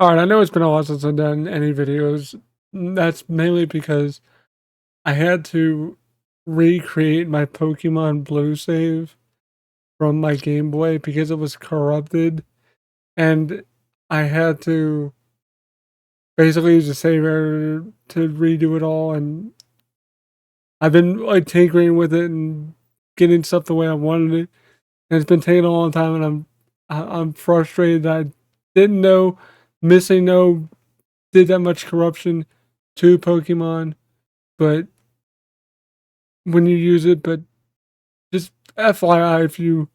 Alright, I know it's been a while since I've done any videos. That's mainly because I had to recreate my Pokemon Blue save from my Game Boy because it was corrupted, and I had to basically use the save error to redo it all, and I've been, like, tinkering with it and getting stuff the way I wanted it, and it's been taking a long time, and I'm frustrated that I didn't know Missing No did that much corruption to Pokemon, but when you use it, but just FYI, if you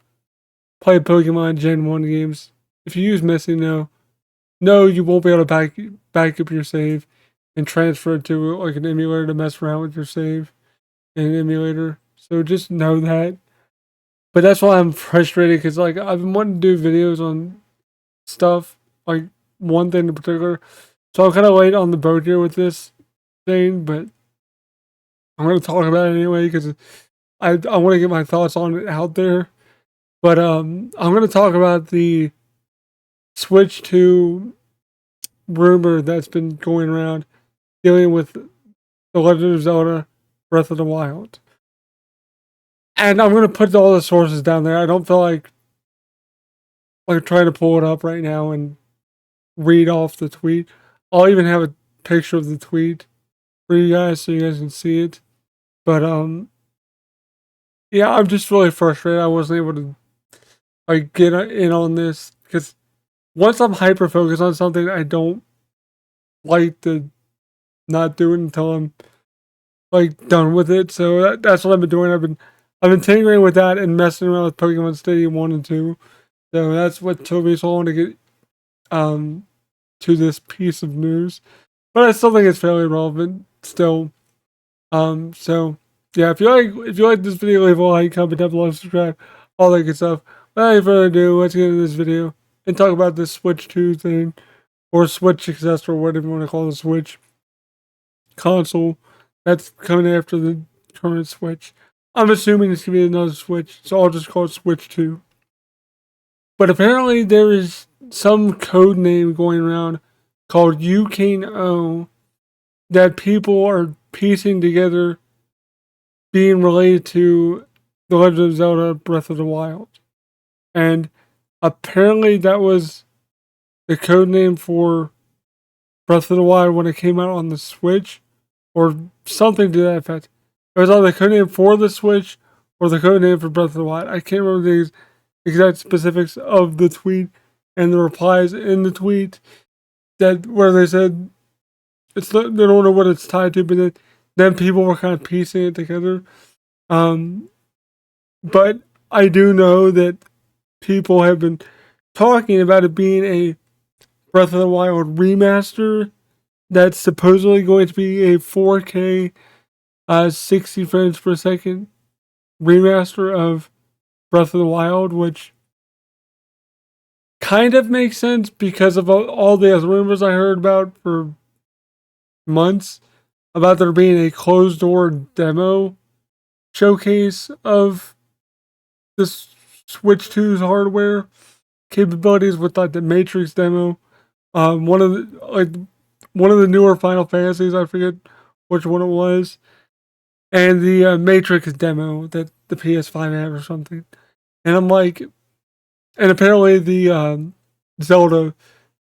play Pokemon Gen 1 games, if you use Missing No, you won't be able to back up your save and transfer it to like an emulator to mess around with your save in an emulator. So just know that. But that's why I'm frustrated because like I've been wanting to do videos on stuff, like one thing in particular. So I'm kind of late on the boat here with this thing, but I'm going to talk about it anyway because I want to get my thoughts on it out there. But I'm going to talk about the Switch 2 rumor that's been going around dealing with The Legend of Zelda Breath of the Wild. And I'm going to put all the sources down there. I don't feel like trying to pull it up right now and read off the tweet. I'll even have a picture of the tweet for you guys so you guys can see it. But yeah, I'm just really frustrated I wasn't able to like get in on this because once I'm hyper focused on something, I don't like to not do it until I'm like done with it. So that's what I've been doing. I've been tinkering with that and messing around with Pokemon Stadium 1 and 2. So that's what took me so long to get um to this piece of news. But I still think it's fairly relevant still. So yeah, if you like this video, leave a like, comment down below, subscribe, all that good stuff. Without any further ado, let's get into this video and talk about this Switch 2 thing, or Switch successor, or whatever you want to call the Switch console that's coming after the current Switch. I'm assuming it's gonna be another Switch, so I'll just call it Switch 2. But apparently there is some code name going around called UKO that people are piecing together being related to The Legend of Zelda Breath of the Wild. And apparently that was the code name for Breath of the Wild when it came out on the Switch, or something to that effect. It was either the code name for the Switch or the code name for Breath of the Wild. I can't remember the exact specifics of the tweet and the replies in the tweet that where they said they don't know what it's tied to, but then people were kind of piecing it together. Um, but I do know that people have been talking about it being a Breath of the Wild remaster that's supposedly going to be a 4K, 60 frames per second remaster of Breath of the Wild, which kind of makes sense because of all the other rumors I heard about for months about there being a closed door demo showcase of the Switch 2's hardware capabilities with like the Matrix demo. One of the newer Final Fantasies, I forget which one it was, and the Matrix demo that the PS5 had or something. And I'm like, and apparently the Zelda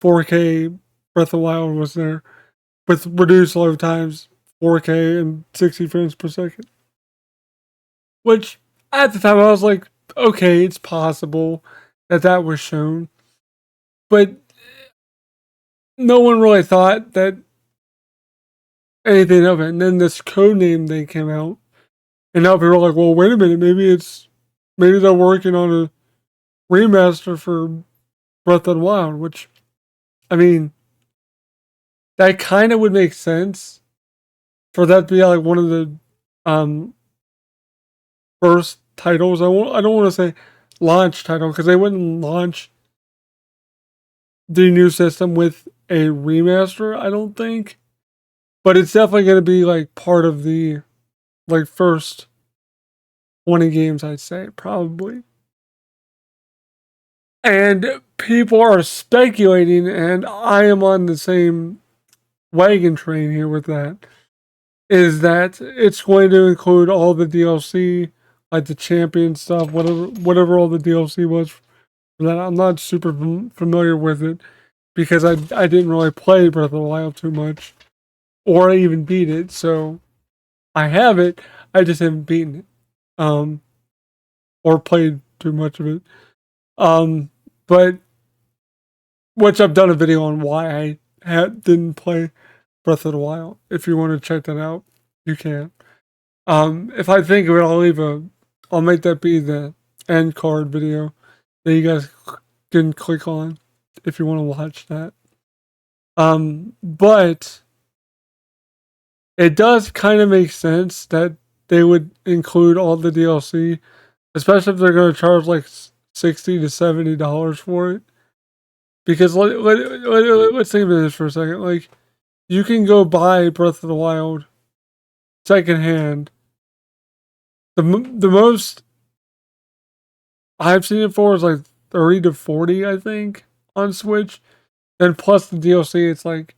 4K Breath of the Wild was there with reduced load times, 4K and 60 frames per second. Which at the time I was like, okay, it's possible that was shown, but no one really thought that anything of it. And then this code name thing came out, and now people are like, well, wait a minute, maybe they're working on a remaster for Breath of the Wild, which I mean, that kind of would make sense for that to be like one of the um first titles. I don't want to say launch title because they wouldn't launch the new system with a remaster, I don't think. But it's definitely going to be like part of the like first 20 games, I'd say, probably. And people are speculating, and I am on the same wagon train here with that, is that it's going to include all the DLC, like the champion stuff, whatever all the DLC was for that. I'm not super familiar with it because I didn't really play Breath of the Wild too much, or I even beat it. So I have it, I just haven't beaten it, um, or played too much of it. But which I've done a video on why I didn't play Breath of the Wild. If you want to check that out, you can. If I think of it, I'll make that be the end card video that you guys can click on if you want to watch that. But it does kind of make sense that they would include all the DLC, especially if they're going to charge like $60 to $70 for it. Because let's think about this for a second. Like, you can go buy Breath of the Wild secondhand. The most I've seen it for is like 30 to 40, I think, on Switch. Then plus the DLC, it's like,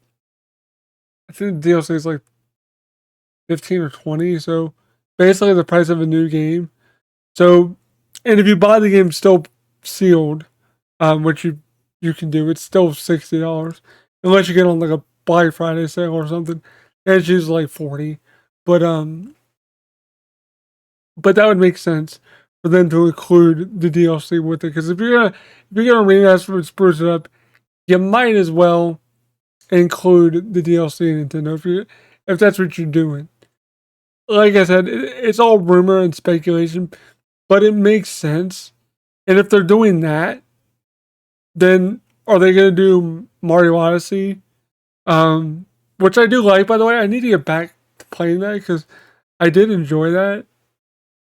I think the DLC is like 15 or 20. So basically the price of a new game. So, and if you buy the game still sealed, which you can do, it's still $60. Unless you get on like a Black Friday sale or something. And it's usually like 40. But that would make sense for them to include the DLC with it. Because if you're gonna remaster and spruce it up, you might as well include the DLC in Nintendo if that's what you're doing. Like I said, it's all rumor and speculation, but it makes sense. And if they're doing that, then are they gonna do Mario Odyssey? Which I do like, by the way. I need to get back to playing that because I did enjoy that.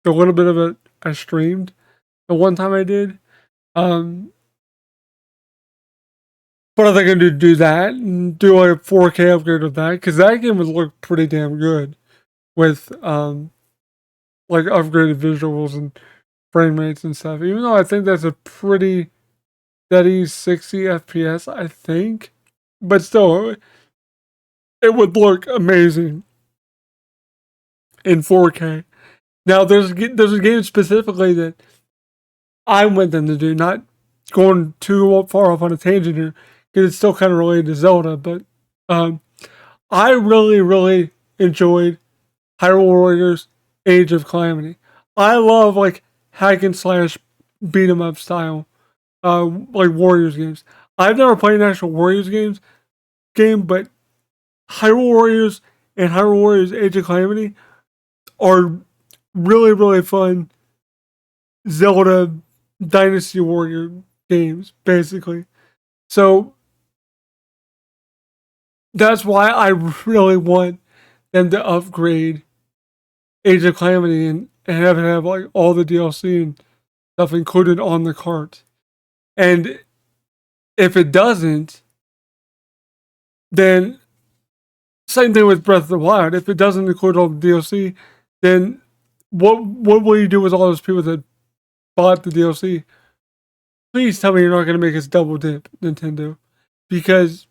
A little bit of it I streamed the one time I did. But are they going to do that and do like a 4K upgrade of that? Because that game would look pretty damn good with like upgraded visuals and frame rates and stuff. Even though I think that's a pretty steady 60 FPS, I think. But still, it would look amazing in 4K. Now, there's a game specifically that I want them to do, not going too far off on a tangent here, because it's still kind of related to Zelda, but I really, really enjoyed Hyrule Warriors Age of Calamity. I love like hack and slash beat 'em up style, like Warriors games. I've never played an actual Warriors game, but Hyrule Warriors and Hyrule Warriors Age of Calamity are really, really fun Zelda Dynasty Warrior games, basically. So that's why I really want them to upgrade Age of Calamity and have like all the DLC and stuff included on the cart. And if it doesn't, then same thing with Breath of the Wild. If it doesn't include all the DLC, then what will you do with all those people that bought the DLC? Please tell me you're not going to make us double dip, Nintendo, because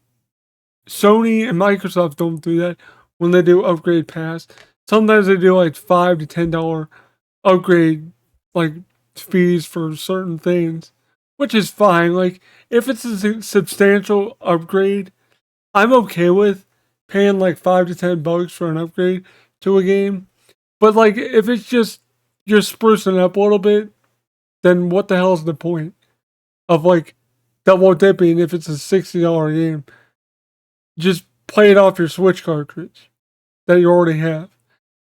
Sony and Microsoft don't do that when they do upgrade pass. Sometimes they do like $5 to $10 upgrade like fees for certain things, which is fine. Like if it's a substantial upgrade, I'm okay with paying like $5 to $10 for an upgrade to a game. But like if it's just you're sprucing it up a little bit, then what the hell is the point of like double dipping if it's a $60 game? Just play it off your Switch cartridge that you already have.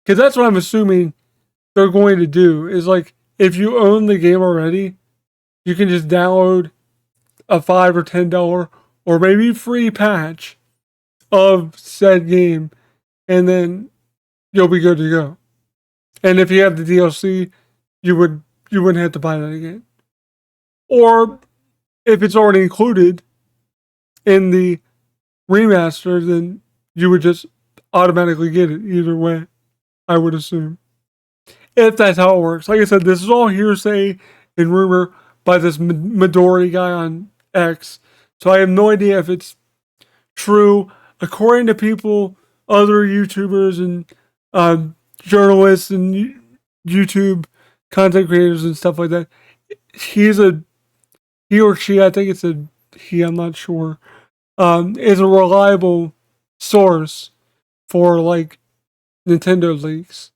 Because that's what I'm assuming they're going to do. Is like, if you own the game already, you can just download a $5 or $10 or maybe free patch of said game, and then you'll be good to go. And if you have the DLC, you wouldn't have to buy that again. Or if it's already included in the remaster, then you would just automatically get it either way, I would assume. If that's how it works. Like I said, this is all hearsay and rumor by this Midori guy on X. So I have no idea if it's true. According to people, other YouTubers and journalists and YouTube content creators and stuff like that, he or she, I think it's a he, I'm not sure, is a reliable source for like Nintendo leaks.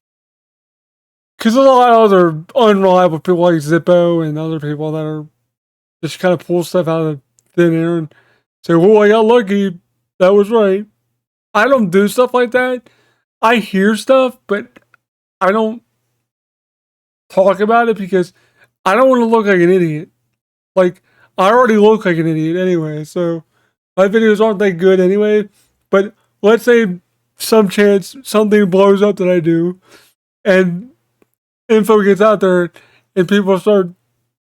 Because there's a lot of other unreliable people like Zippo and other people that are just kind of pull stuff out of thin air and say, "Oh, I got lucky. That was right." I don't do stuff like that. I hear stuff, but I don't talk about it because I don't want to look like an idiot. Like, I already look like an idiot anyway, so my videos aren't that good anyway. But let's say some chance something blows up that I do, and info gets out there, and people start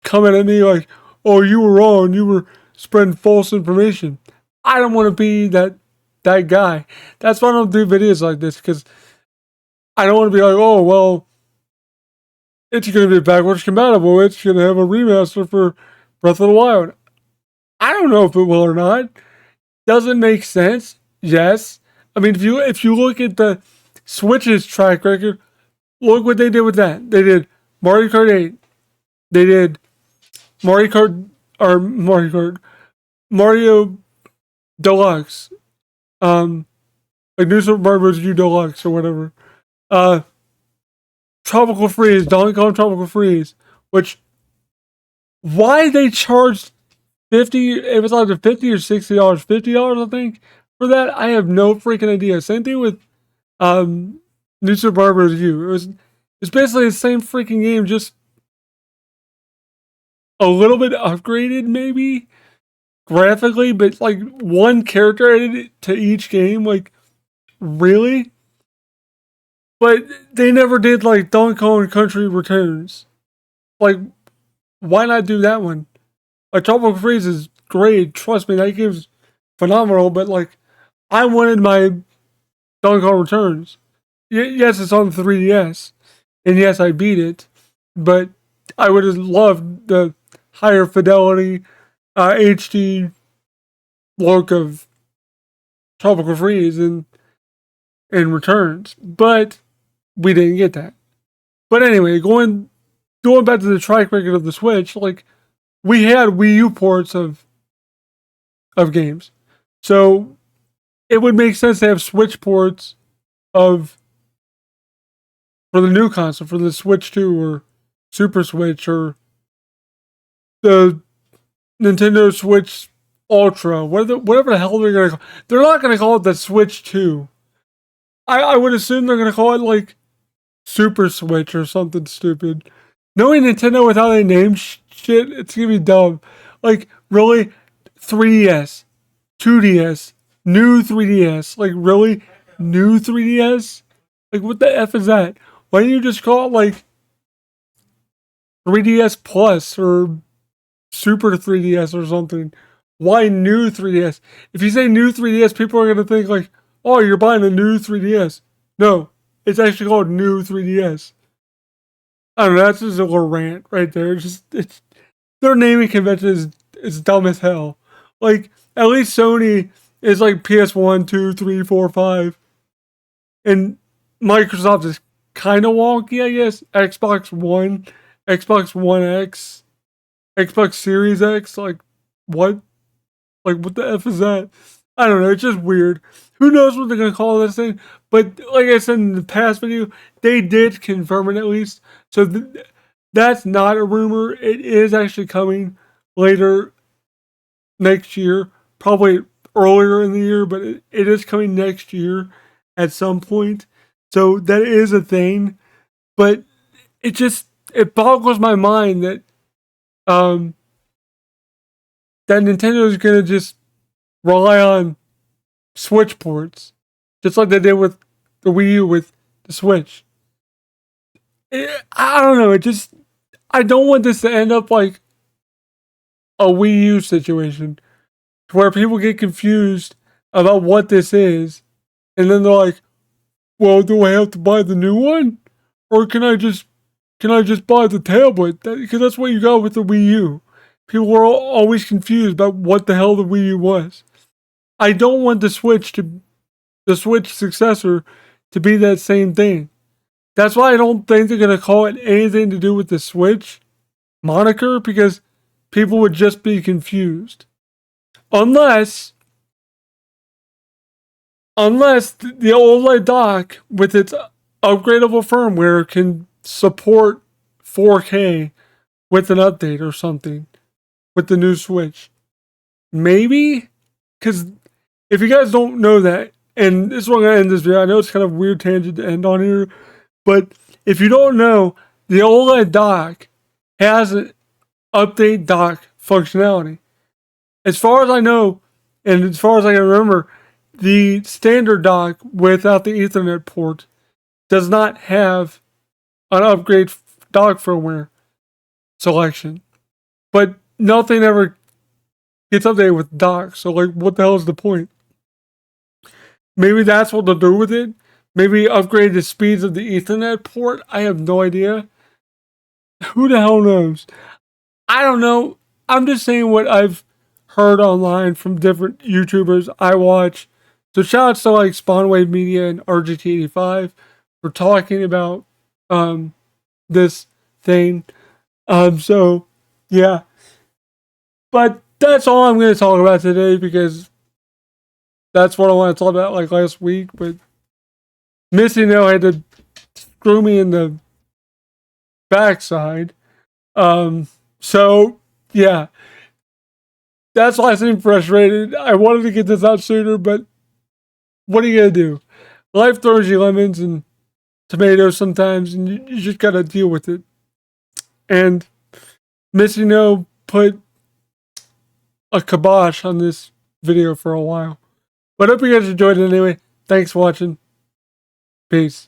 coming at me like, "Oh, you were wrong. You were spreading false information." I don't want to be that guy. That's why I don't do videos like this, because I don't want to be like, "Oh, well, it's going to be backwards compatible. It's going to have a remaster for Breath of the Wild." I don't know if it will or not. Does it make sense? Yes. I mean, if you look at the Switch's track record, look what they did with that. They did Mario Kart 8. They did Mario Deluxe. Like New Super Mario Bros. U Deluxe or whatever. Tropical Freeze, Donkey Kong Tropical Freeze, which why they charged 50, it was either $50 or $60, $50 I think, for that, I have no freaking idea. Same thing with New Super Mario Bros. U. It's basically the same freaking game, just a little bit upgraded maybe graphically, but like one character added to each game, like really? But they never did like Donkey Kong Country Returns. Like, why not do that one? Like Tropical Freeze is great, trust me, that game's phenomenal, but like I wanted my Donkey Kong Returns. Yes, it's on the 3DS, and yes, I beat it, but I would have loved the higher fidelity HD look of Tropical Freeze and Returns, but we didn't get that. But anyway, going back to the track record of the Switch, like we had Wii U ports of games, so it would make sense to have Switch ports of for the new console, for the Switch 2 or Super Switch or the Nintendo Switch Ultra, whatever the hell they're gonna call. They're not gonna call it the Switch 2. I would assume they're gonna call it like Super Switch or something stupid. Knowing Nintendo with how they name shit, it's gonna be dumb. Like, really? 3DS, 2DS, new 3DS. Like, really? New 3DS? Like, what the F is that? Why don't you just call it like 3DS Plus or Super 3DS or something? Why new 3DS? If you say new 3DS, people are gonna think like, "Oh, you're buying a new 3DS." No, it's actually called new 3DS. I don't know. That's just a little rant right there. It's their naming convention is dumb as hell. Like, at least Sony is like PS1, 2, 3, 4, 5, and Microsoft is kind of wonky, I guess. Xbox One, Xbox One X, Xbox Series X. Like, what? Like, what the F is that? I don't know. It's just weird. Who knows what they're going to call this thing? But like I said in the past video, they did confirm it at least. So that's not a rumor. It is actually coming later next year. Probably earlier in the year, but it is coming next year at some point. So that is a thing. But it boggles my mind that that Nintendo is going to just rely on Switch ports, just like they did with the Wii U with the Switch. I don't know. I don't want this to end up like a Wii U situation where people get confused about what this is, and then they're like, "Well, do I have to buy the new one, or can I just buy the tablet? Because that's what you got with the Wii U." People were always confused about what the hell the Wii U was. I don't want the Switch successor to be that same thing. That's why I don't think they're gonna call it anything to do with the Switch moniker, because people would just be confused. Unless the OLED dock with its upgradable firmware can support 4K with an update or something with the new Switch. Maybe? Because if you guys don't know that, and this is where I'm going to end this video. I know it's kind of a weird tangent to end on here, but if you don't know, the OLED dock has an update dock functionality. As far as I know, and as far as I can remember, the standard dock without the Ethernet port does not have an upgrade dock firmware selection. But nothing ever gets updated with dock, so like, what the hell is the point? Maybe that's what they'll do with it. Maybe upgrade the speeds of the Ethernet port. I have no idea. Who the hell knows? I don't know. I'm just saying what I've heard online from different YouTubers I watch. So shout outs to like Spawnwave Media and RGT85 for talking about this thing. So yeah. But that's all I'm going to talk about today, because that's what I want to talk about like last week. But Missy now had to screw me in the backside. So yeah, that's why I seem frustrated. I wanted to get this out sooner, but what are you gonna do? Life throws you lemons and tomatoes sometimes, and you just gotta deal with it. And Missy No put a kibosh on this video for a while. But I hope you guys enjoyed it anyway. Thanks for watching. Peace.